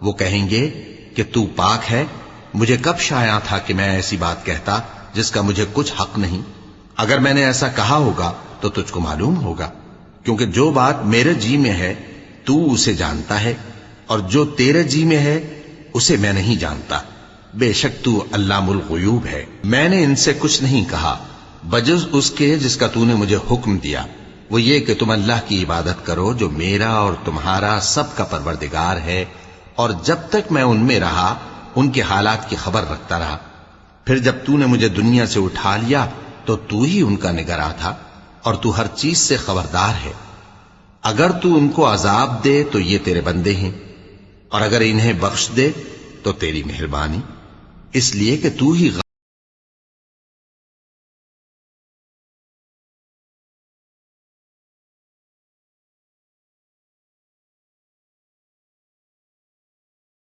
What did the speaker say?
وہ کہیں گے کہ تو پاک ہے، مجھے کب شایع تھا کہ میں ایسی بات کہتا جس کا مجھے کچھ حق نہیں؟ اگر میں نے ایسا کہا ہوگا تو تجھ کو معلوم ہوگا، کیونکہ جو بات میرے جی میں ہے تو اسے جانتا ہے، اور جو تیرے جی میں ہے اسے میں نہیں جانتا۔ بے شک تو علام الغیوب ہے۔ میں نے ان سے کچھ نہیں کہا بجز اس کے جس کا تو نے مجھے حکم دیا، وہ یہ کہ تم اللہ کی عبادت کرو جو میرا اور تمہارا سب کا پروردگار ہے، اور جب تک میں ان میں رہا ان کے حالات کی خبر رکھتا رہا۔ پھر جب تو نے مجھے دنیا سے اٹھا لیا تو تو ہی ان کا نگراں تھا، اور تو ہر چیز سے خبردار ہے۔ اگر تو ان کو عذاب دے تو یہ تیرے بندے ہیں، اور اگر انہیں بخش دے تو تیری مہربانی، اس لیے کہ تو ہی